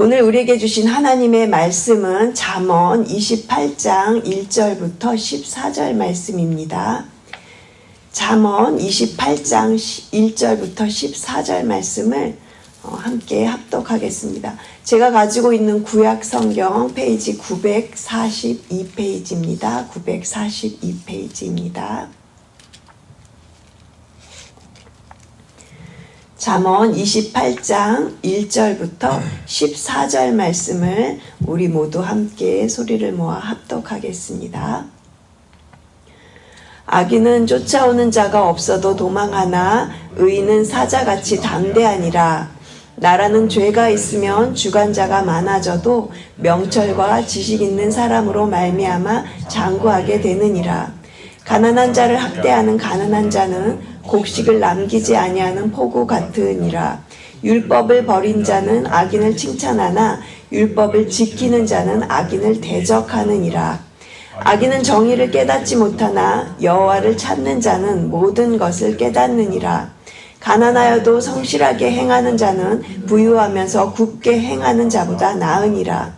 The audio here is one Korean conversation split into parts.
오늘 우리에게 주신 하나님의 말씀은 잠언 28장 1절부터 14절 말씀입니다. 잠언 28장 1절부터 14절 말씀을 함께 합독하겠습니다. 제가 가지고 있는 구약 성경 페이지 942페이지입니다. 942페이지입니다. 잠언 28장 1절부터 14절 말씀을 우리 모두 함께 소리를 모아 합독하겠습니다. 악인은 쫓아오는 자가 없어도 도망하나 의인은 사자같이 담대하니라. 나라는 죄가 있으면 주관자가 많아져도 명철과 지식 있는 사람으로 말미암아 장구하게 되느니라. 가난한 자를 학대하는 가난한 자는 곡식을 남기지 아니하는 포구 같으니라. 율법을 버린 자는 악인을 칭찬하나 율법을 지키는 자는 악인을 대적하느니라. 악인은 정의를 깨닫지 못하나 여호와를 찾는 자는 모든 것을 깨닫느니라. 가난하여도 성실하게 행하는 자는 부유하면서 굳게 행하는 자보다 나으니라.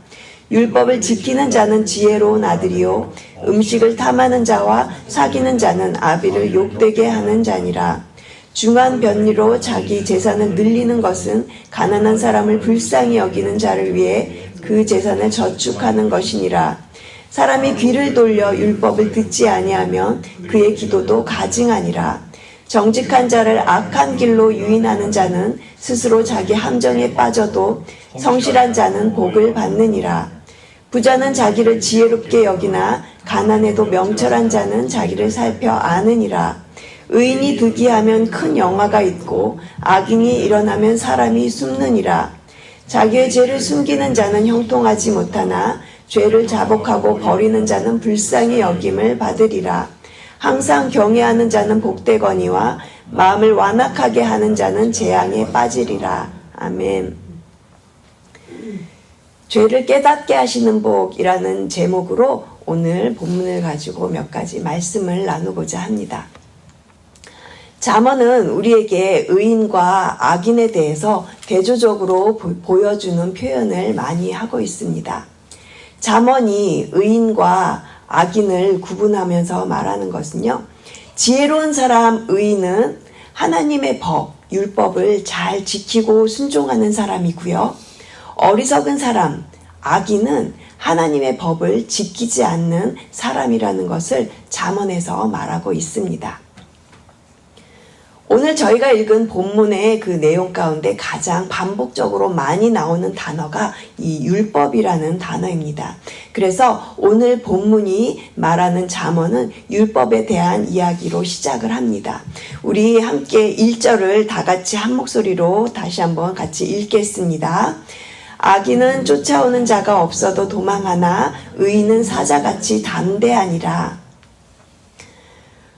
율법을 지키는 자는 지혜로운 아들이요 음식을 탐하는 자와 사귀는 자는 아비를 욕되게 하는 자니라. 중한 변리로 자기 재산을 늘리는 것은 가난한 사람을 불쌍히 여기는 자를 위해 그 재산을 저축하는 것이니라. 사람이 귀를 돌려 율법을 듣지 아니하면 그의 기도도 가증하니라. 정직한 자를 악한 길로 유인하는 자는 스스로 자기 함정에 빠져도 성실한 자는 복을 받느니라. 부자는 자기를 지혜롭게 여기나 가난해도 명철한 자는 자기를 살펴 아느니라. 의인이 득이하면 큰 영화가 있고 악인이 일어나면 사람이 숨느니라. 자기의 죄를 숨기는 자는 형통하지 못하나 죄를 자복하고 버리는 자는 불쌍히 여김을 받으리라. 항상 경외하는 자는 복되거니와 마음을 완악하게 하는 자는 재앙에 빠지리라. 아멘. 죄를 깨닫게 하시는 복이라는 제목으로 오늘 본문을 가지고 몇 가지 말씀을 나누고자 합니다. 잠언은 우리에게 의인과 악인에 대해서 대조적으로 보여주는 표현을 많이 하고 있습니다. 잠언이 의인과 악인을 구분하면서 말하는 것은요. 지혜로운 사람 의인은 하나님의 법, 율법을 잘 지키고 순종하는 사람이고요. 어리석은 사람, 악인은 하나님의 법을 지키지 않는 사람이라는 것을 잠언에서 말하고 있습니다. 오늘 저희가 읽은 본문의 그 내용 가운데 가장 반복적으로 많이 나오는 단어가 이 율법이라는 단어입니다. 그래서 오늘 본문이 말하는 잠언은 율법에 대한 이야기로 시작을 합니다. 우리 함께 1절을 다 같이 한 목소리로 다시 한번 같이 읽겠습니다. 악인은 쫓아오는 자가 없어도 도망하나 의인은 사자같이 담대하니라.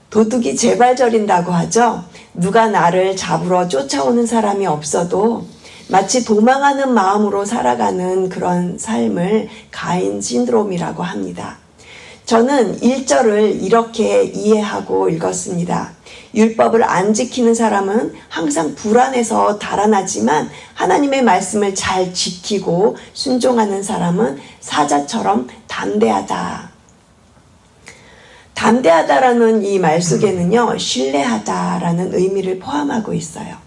도둑이 재발저린다고 하죠. 누가 나를 잡으러 쫓아오는 사람이 없어도 마치 도망하는 마음으로 살아가는 그런 삶을 가인 신드롬이라고 합니다. 저는 1절을 이렇게 이해하고 읽었습니다. 율법을 안 지키는 사람은 항상 불안해서 달아나지만 하나님의 말씀을 잘 지키고 순종하는 사람은 사자처럼 담대하다. 담대하다라는 이 말 속에는요, 신뢰하다라는 의미를 포함하고 있어요.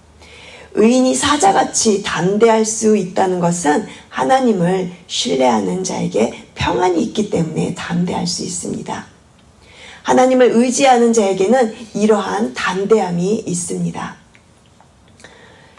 의인이 사자같이 담대할 수 있다는 것은 하나님을 신뢰하는 자에게 평안이 있기 때문에 담대할 수 있습니다. 하나님을 의지하는 자에게는 이러한 담대함이 있습니다.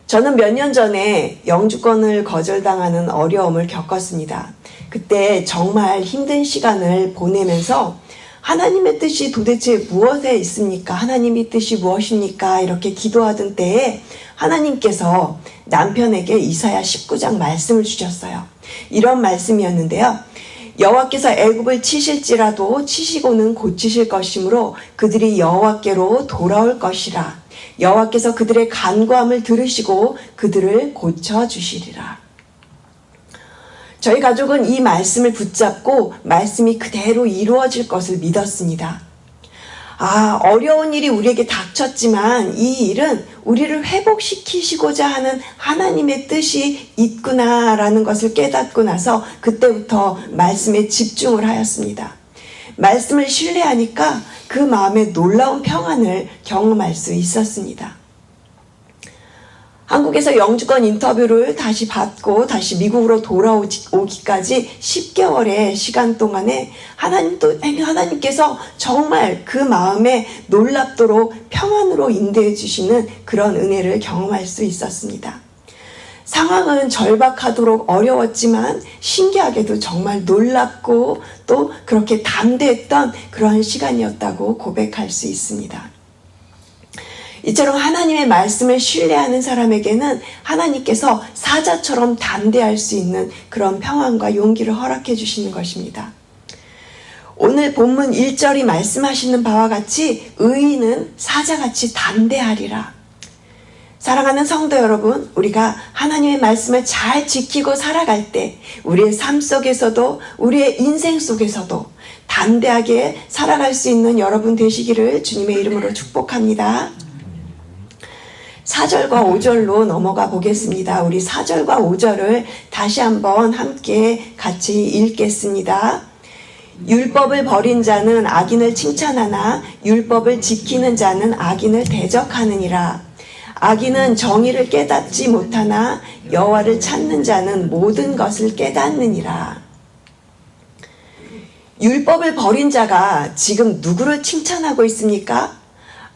저는 몇 년 전에 영주권을 거절당하는 어려움을 겪었습니다. 그때 정말 힘든 시간을 보내면서 하나님의 뜻이 도대체 무엇에 있습니까? 하나님의 뜻이 무엇입니까? 이렇게 기도하던 때에 하나님께서 남편에게 이사야 19장 말씀을 주셨어요. 이런 말씀이었는데요. 여호와께서 애굽을 치실지라도 치시고는 고치실 것이므로 그들이 여호와께로 돌아올 것이라. 여호와께서 그들의 간구함을 들으시고 그들을 고쳐주시리라. 저희 가족은 이 말씀을 붙잡고 말씀이 그대로 이루어질 것을 믿었습니다. 어려운 일이 우리에게 닥쳤지만 이 일은 우리를 회복시키시고자 하는 하나님의 뜻이 있구나라는 것을 깨닫고 나서 그때부터 말씀에 집중을 하였습니다. 말씀을 신뢰하니까 그 마음에 놀라운 평안을 경험할 수 있었습니다. 한국에서 영주권 인터뷰를 다시 받고 다시 미국으로 돌아오기까지 10개월의 시간 동안에 하나님께서 정말 그 마음에 놀랍도록 평안으로 인도해 주시는 그런 은혜를 경험할 수 있었습니다. 상황은 절박하도록 어려웠지만 신기하게도 정말 놀랍고 또 그렇게 담대했던 그러한 시간이었다고 고백할 수 있습니다. 이처럼 하나님의 말씀을 신뢰하는 사람에게는 하나님께서 사자처럼 담대할 수 있는 그런 평안과 용기를 허락해 주시는 것입니다. 오늘 본문 1절이 말씀하시는 바와 같이 의인은 사자같이 담대하리라. 사랑하는 성도 여러분, 우리가 하나님의 말씀을 잘 지키고 살아갈 때 우리의 삶 속에서도 우리의 인생 속에서도 담대하게 살아갈 수 있는 여러분 되시기를 주님의 이름으로 축복합니다. 4절과 5절로 넘어가 보겠습니다. 우리 4절과 5절을 다시 한번 함께 같이 읽겠습니다. 율법을 버린 자는 악인을 칭찬하나 율법을 지키는 자는 악인을 대적하느니라. 악인은 정의를 깨닫지 못하나 여호와를 찾는 자는 모든 것을 깨닫느니라. 율법을 버린 자가 지금 누구를 칭찬하고 있습니까?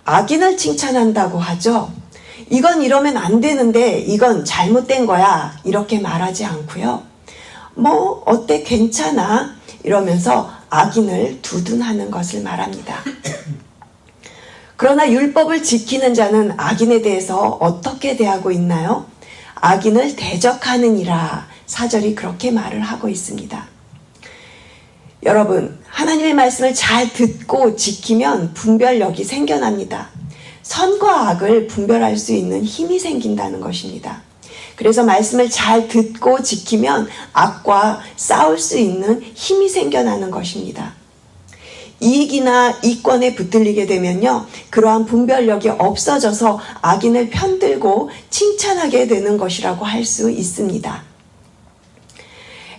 악인을 칭찬한다고 하죠. 이건 이러면 안 되는데 이건 잘못된 거야 이렇게 말하지 않고요. 어때 괜찮아 이러면서 악인을 두둔하는 것을 말합니다. 그러나 율법을 지키는 자는 악인에 대해서 어떻게 대하고 있나요? 악인을 대적하느니라. 4절이 그렇게 말을 하고 있습니다. 여러분, 하나님의 말씀을 잘 듣고 지키면 분별력이 생겨납니다. 선과 악을 분별할 수 있는 힘이 생긴다는 것입니다. 그래서 말씀을 잘 듣고 지키면 악과 싸울 수 있는 힘이 생겨나는 것입니다. 이익이나 이권에 붙들리게 되면요, 그러한 분별력이 없어져서 악인을 편들고 칭찬하게 되는 것이라고 할 수 있습니다.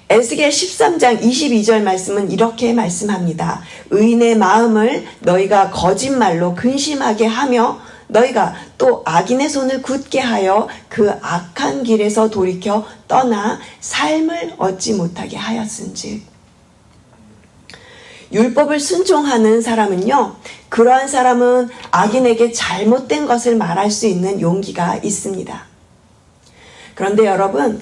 에스겔 13장 22절 말씀은 이렇게 말씀합니다. 의인의 마음을 너희가 거짓말로 근심하게 하며 너희가 또 악인의 손을 굳게 하여 그 악한 길에서 돌이켜 떠나 삶을 얻지 못하게 하였은즉. 율법을 순종하는 사람은요, 그러한 사람은 악인에게 잘못된 것을 말할 수 있는 용기가 있습니다. 그런데 여러분,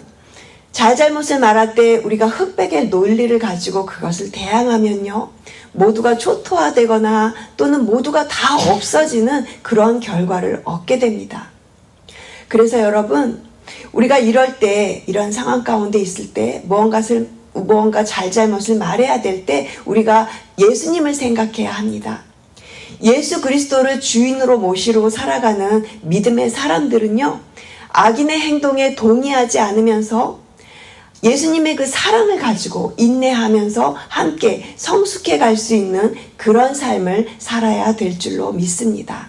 잘잘못을 말할 때 우리가 흑백의 논리를 가지고 그것을 대항하면요, 모두가 초토화되거나 또는 모두가 다 없어지는 그런 결과를 얻게 됩니다. 그래서 여러분, 우리가 이럴 때, 이런 상황 가운데 있을 때 무언가 잘잘못을 말해야 될 때 우리가 예수님을 생각해야 합니다. 예수 그리스도를 주인으로 모시고 살아가는 믿음의 사람들은요, 악인의 행동에 동의하지 않으면서 예수님의 그 사랑을 가지고 인내하면서 함께 성숙해 갈 수 있는 그런 삶을 살아야 될 줄로 믿습니다.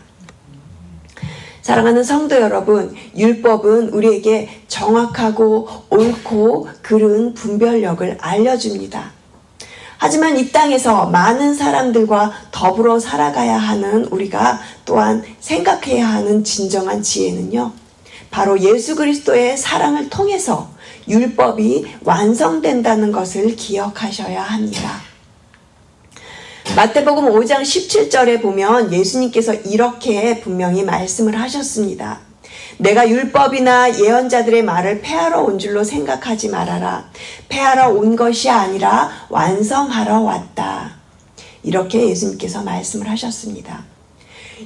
사랑하는 성도 여러분, 율법은 우리에게 정확하고 옳고 그른 분별력을 알려줍니다. 하지만 이 땅에서 많은 사람들과 더불어 살아가야 하는 우리가 또한 생각해야 하는 진정한 지혜는요, 바로 예수 그리스도의 사랑을 통해서 율법이 완성된다는 것을 기억하셔야 합니다. 마태복음 5장 17절에 보면 예수님께서 이렇게 분명히 말씀을 하셨습니다. 내가 율법이나 예언자들의 말을 폐하러 온 줄로 생각하지 말아라. 폐하러 온 것이 아니라 완성하러 왔다. 이렇게 예수님께서 말씀을 하셨습니다.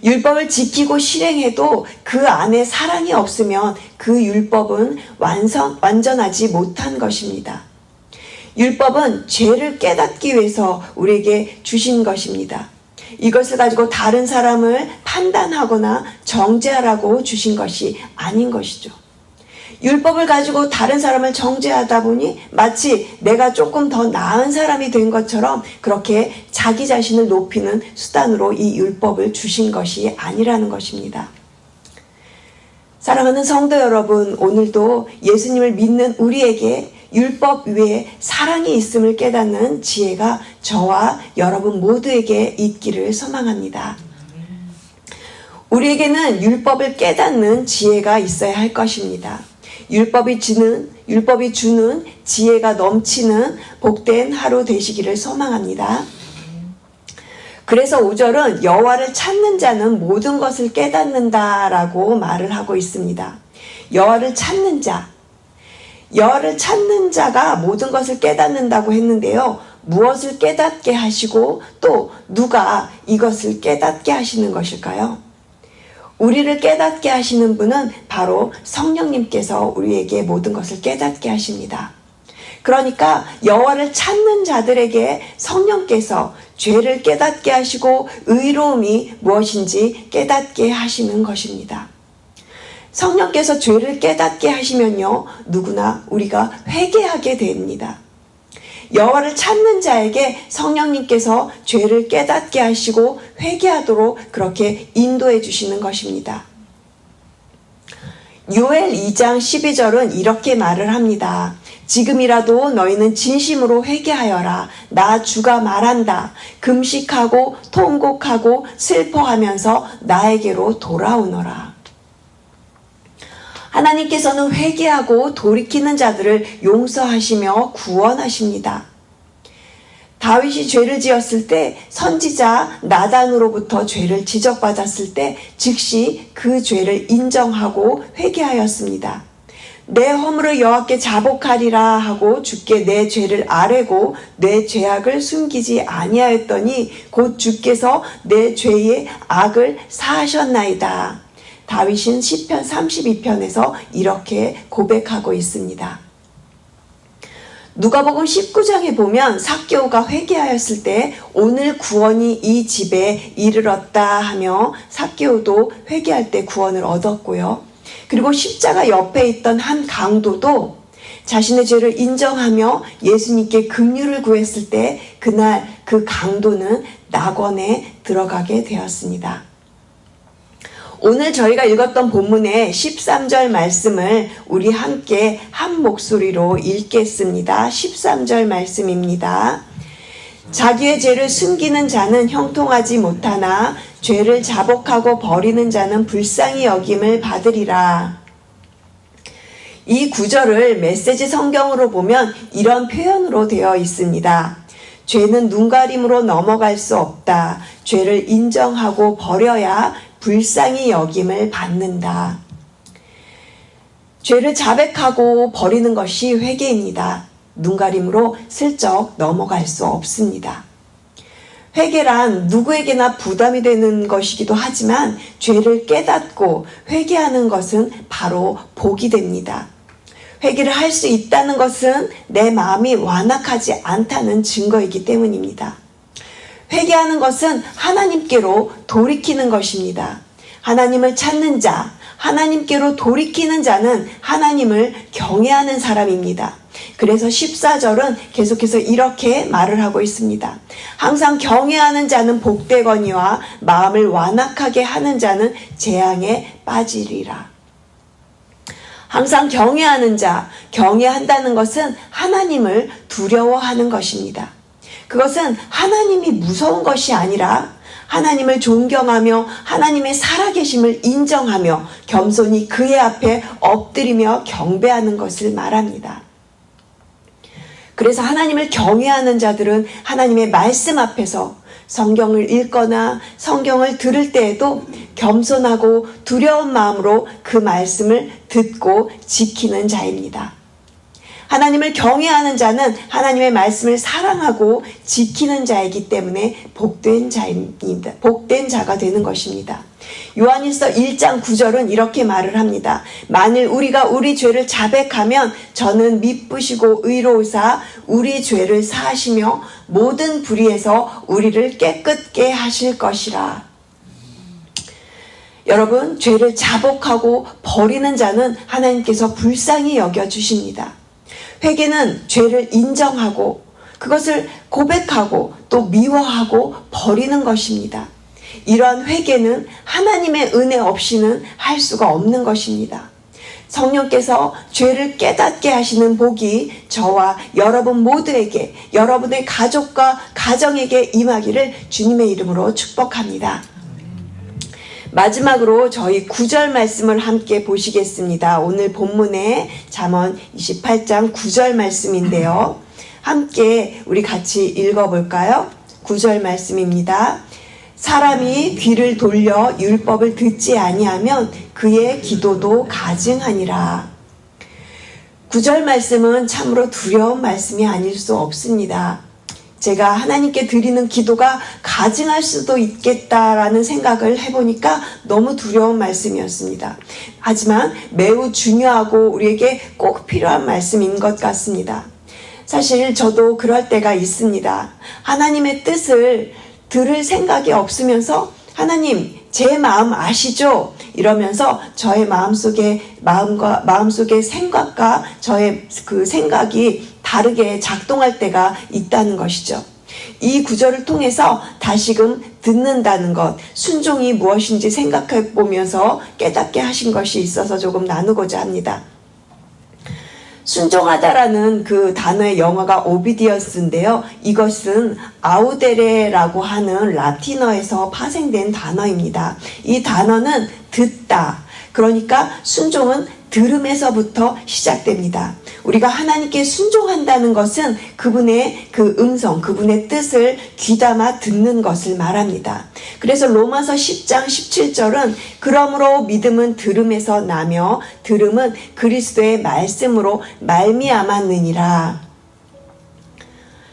율법을 지키고 실행해도 그 안에 사랑이 없으면 그 율법은 완전하지 못한 것입니다. 율법은 죄를 깨닫기 위해서 우리에게 주신 것입니다. 이것을 가지고 다른 사람을 판단하거나 정죄하라고 주신 것이 아닌 것이죠. 율법을 가지고 다른 사람을 정죄하다 보니 마치 내가 조금 더 나은 사람이 된 것처럼 그렇게 자기 자신을 높이는 수단으로 이 율법을 주신 것이 아니라는 것입니다. 사랑하는 성도 여러분, 오늘도 예수님을 믿는 우리에게 율법 위에 사랑이 있음을 깨닫는 지혜가 저와 여러분 모두에게 있기를 소망합니다. 우리에게는 율법을 깨닫는 지혜가 있어야 할 것입니다. 율법이 주는 지혜가 넘치는 복된 하루 되시기를 소망합니다. 그래서 5절은 여호와를 찾는 자는 모든 것을 깨닫는다라고 말을 하고 있습니다. 여호와를 찾는 자가 모든 것을 깨닫는다고 했는데요. 무엇을 깨닫게 하시고 또 누가 이것을 깨닫게 하시는 것일까요? 우리를 깨닫게 하시는 분은 바로 성령님께서 우리에게 모든 것을 깨닫게 하십니다. 그러니까 여호와를 찾는 자들에게 성령께서 죄를 깨닫게 하시고 의로움이 무엇인지 깨닫게 하시는 것입니다. 성령께서 죄를 깨닫게 하시면요, 누구나 우리가 회개하게 됩니다. 여호와를 찾는 자에게 성령님께서 죄를 깨닫게 하시고 회개하도록 그렇게 인도해 주시는 것입니다. 요엘 2장 12절은 이렇게 말을 합니다. 지금이라도 너희는 진심으로 회개하여라. 나 주가 말한다. 금식하고 통곡하고 슬퍼하면서 나에게로 돌아오너라. 하나님께서는 회개하고 돌이키는 자들을 용서하시며 구원하십니다. 다윗이 죄를 지었을 때 선지자 나단으로부터 죄를 지적받았을 때 즉시 그 죄를 인정하고 회개하였습니다. 내 허물을 여호와께 자복하리라 하고 주께 내 죄를 아뢰고 내 죄악을 숨기지 아니하였더니 곧 주께서 내 죄의 악을 사하셨나이다. 다윗은 시편 32편에서 이렇게 고백하고 있습니다. 누가복음 19장에 보면 삭개오가 회개하였을 때 오늘 구원이 이 집에 이르렀다 하며 삭개오도 회개할 때 구원을 얻었고요. 그리고 십자가 옆에 있던 한 강도도 자신의 죄를 인정하며 예수님께 긍휼을 구했을 때 그날 그 강도는 낙원에 들어가게 되었습니다. 오늘 저희가 읽었던 본문의 13절 말씀을 우리 함께 한 목소리로 읽겠습니다. 13절 말씀입니다. 자기의 죄를 숨기는 자는 형통하지 못하나 죄를 자복하고 버리는 자는 불쌍히 여김을 받으리라. 이 구절을 메시지 성경으로 보면 이런 표현으로 되어 있습니다. 죄는 눈가림으로 넘어갈 수 없다. 죄를 인정하고 버려야 불쌍히 여김을 받는다. 죄를 자백하고 버리는 것이 회개입니다. 눈가림으로 슬쩍 넘어갈 수 없습니다. 회개란 누구에게나 부담이 되는 것이기도 하지만 죄를 깨닫고 회개하는 것은 바로 복이 됩니다. 회개를 할 수 있다는 것은 내 마음이 완악하지 않다는 증거이기 때문입니다. 회개하는 것은 하나님께로 돌이키는 것입니다. 하나님을 찾는 자, 하나님께로 돌이키는 자는 하나님을 경외하는 사람입니다. 그래서 14절은 계속해서 이렇게 말을 하고 있습니다. 항상 경외하는 자는 복되거니와 마음을 완악하게 하는 자는 재앙에 빠지리라. 항상 경외하는 자, 경외한다는 것은 하나님을 두려워하는 것입니다. 그것은 하나님이 무서운 것이 아니라 하나님을 존경하며 하나님의 살아계심을 인정하며 겸손히 그의 앞에 엎드리며 경배하는 것을 말합니다. 그래서 하나님을 경외하는 자들은 하나님의 말씀 앞에서 성경을 읽거나 성경을 들을 때에도 겸손하고 두려운 마음으로 그 말씀을 듣고 지키는 자입니다. 하나님을 경외하는 자는 하나님의 말씀을 사랑하고 지키는 자이기 때문에 복된 자입니다. 복된 자가 되는 것입니다. 요한일서 1장 9절은 이렇게 말을 합니다. 만일 우리가 우리 죄를 자백하면 저는 미쁘시고 의로우사 우리 죄를 사하시며 모든 불의에서 우리를 깨끗게 하실 것이라. 여러분, 죄를 자복하고 버리는 자는 하나님께서 불쌍히 여겨주십니다. 회개는 죄를 인정하고 그것을 고백하고 또 미워하고 버리는 것입니다. 이러한 회개는 하나님의 은혜 없이는 할 수가 없는 것입니다. 성령께서 죄를 깨닫게 하시는 복이 저와 여러분 모두에게, 여러분의 가족과 가정에게 임하기를 주님의 이름으로 축복합니다. 마지막으로 저희 9절 말씀을 함께 보시겠습니다. 오늘 본문의 잠언 28장 9절 말씀인데요. 함께 우리 같이 읽어볼까요? 9절 말씀입니다. 사람이 귀를 돌려 율법을 듣지 아니하면 그의 기도도 가증하니라. 9절 말씀은 참으로 두려운 말씀이 아닐 수 없습니다. 제가 하나님께 드리는 기도가 가증할 수도 있겠다라는 생각을 해보니까 너무 두려운 말씀이었습니다. 하지만 매우 중요하고 우리에게 꼭 필요한 말씀인 것 같습니다. 사실 저도 그럴 때가 있습니다. 하나님의 뜻을 들을 생각이 없으면서 하나님 제 마음 아시죠? 이러면서 저의 마음속의 생각과 저의 그 생각이 다르게 작동할 때가 있다는 것이죠. 이 구절을 통해서 다시금 듣는다는 것, 순종이 무엇인지 생각해 보면서 깨닫게 하신 것이 있어서 조금 나누고자 합니다. 순종하다라는 그 단어의 영어가 오비디언스인데요. 이것은 아우데레라고 하는 라틴어에서 파생된 단어입니다. 이 단어는 듣다. 그러니까 순종은 들음에서부터 시작됩니다. 우리가 하나님께 순종한다는 것은 그분의 그 음성, 그분의 뜻을 귀담아 듣는 것을 말합니다. 그래서 로마서 10장 17절은 그러므로 믿음은 들음에서 나며 들음은 그리스도의 말씀으로 말미암았느니라.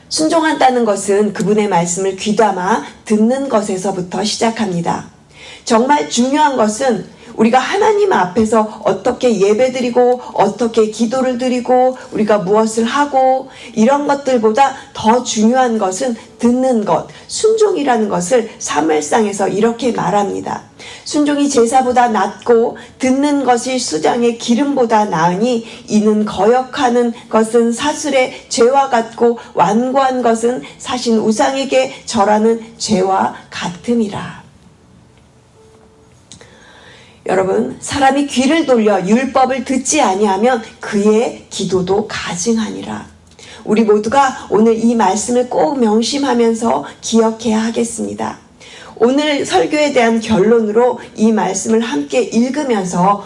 순종한다는 것은 그분의 말씀을 귀담아 듣는 것에서부터 시작합니다. 정말 중요한 것은 우리가 하나님 앞에서 어떻게 예배드리고 어떻게 기도를 드리고 우리가 무엇을 하고 이런 것들보다 더 중요한 것은 듣는 것, 순종이라는 것을 사무엘상에서 이렇게 말합니다. 순종이 제사보다 낫고 듣는 것이 수장의 기름보다 나으니 이는 거역하는 것은 사슬의 죄와 같고 완고한 것은 사신 우상에게 절하는 죄와 같음이라. 여러분, 사람이 귀를 돌려 율법을 듣지 아니하면 그의 기도도 가증하니라. 우리 모두가 오늘 이 말씀을 꼭 명심하면서 기억해야 하겠습니다. 오늘 설교에 대한 결론으로 이 말씀을 함께 읽으면서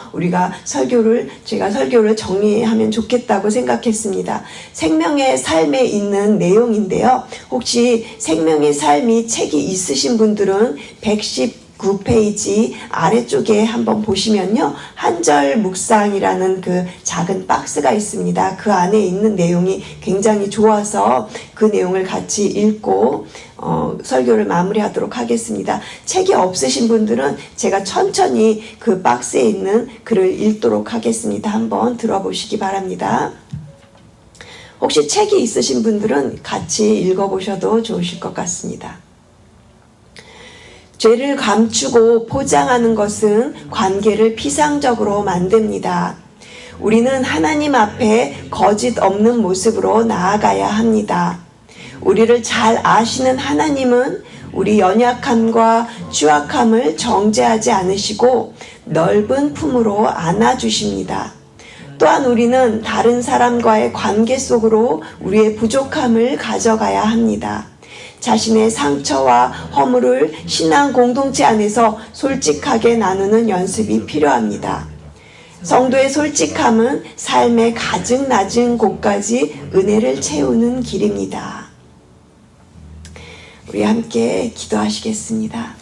제가 설교를 정리하면 좋겠다고 생각했습니다. 생명의 삶에 있는 내용인데요. 혹시 생명의 삶이 책이 있으신 분들은 119페이지 아래쪽에 한번 보시면요. 한절 묵상이라는 그 작은 박스가 있습니다. 그 안에 있는 내용이 굉장히 좋아서 그 내용을 같이 읽고 설교를 마무리하도록 하겠습니다. 책이 없으신 분들은 제가 천천히 그 박스에 있는 글을 읽도록 하겠습니다. 한번 들어보시기 바랍니다. 혹시 책이 있으신 분들은 같이 읽어보셔도 좋으실 것 같습니다. 죄를 감추고 포장하는 것은 관계를 피상적으로 만듭니다. 우리는 하나님 앞에 거짓 없는 모습으로 나아가야 합니다. 우리를 잘 아시는 하나님은 우리 연약함과 추악함을 정죄하지 않으시고 넓은 품으로 안아주십니다. 또한 우리는 다른 사람과의 관계 속으로 우리의 부족함을 가져가야 합니다. 자신의 상처와 허물을 신앙 공동체 안에서 솔직하게 나누는 연습이 필요합니다. 성도의 솔직함은 삶의 가증 낮은 곳까지 은혜를 채우는 길입니다. 우리 함께 기도하시겠습니다.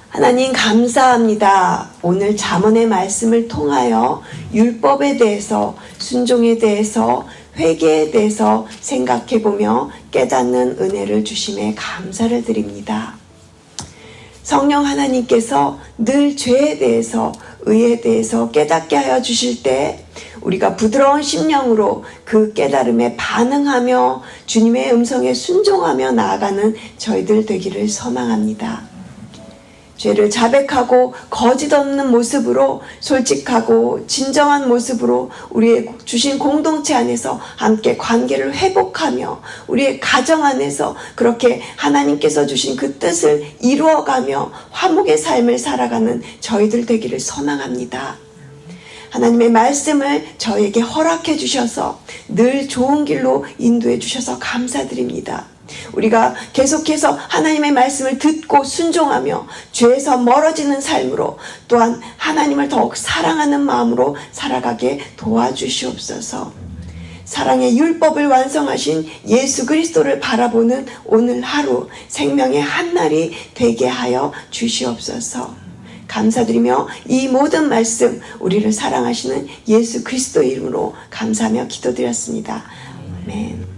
하나님 감사합니다. 오늘 잠언의 말씀을 통하여 율법에 대해서, 순종에 대해서, 회개에 대해서 생각해보며 깨닫는 은혜를 주심에 감사를 드립니다. 성령 하나님께서 늘 죄에 대해서, 의에 대해서 깨닫게 하여 주실 때 우리가 부드러운 심령으로 그 깨달음에 반응하며 주님의 음성에 순종하며 나아가는 저희들 되기를 소망합니다. 죄를 자백하고 거짓 없는 모습으로 솔직하고 진정한 모습으로 우리의 주신 공동체 안에서 함께 관계를 회복하며 우리의 가정 안에서 그렇게 하나님께서 주신 그 뜻을 이루어가며 화목의 삶을 살아가는 저희들 되기를 소망합니다. 하나님의 말씀을 저에게 허락해 주셔서 늘 좋은 길로 인도해 주셔서 감사드립니다. 우리가 계속해서 하나님의 말씀을 듣고 순종하며 죄에서 멀어지는 삶으로 또한 하나님을 더욱 사랑하는 마음으로 살아가게 도와주시옵소서. 사랑의 율법을 완성하신 예수 그리스도를 바라보는 오늘 하루 생명의 한날이 되게 하여 주시옵소서. 감사드리며 이 모든 말씀 우리를 사랑하시는 예수 그리스도 이름으로 감사하며 기도드렸습니다. 아멘.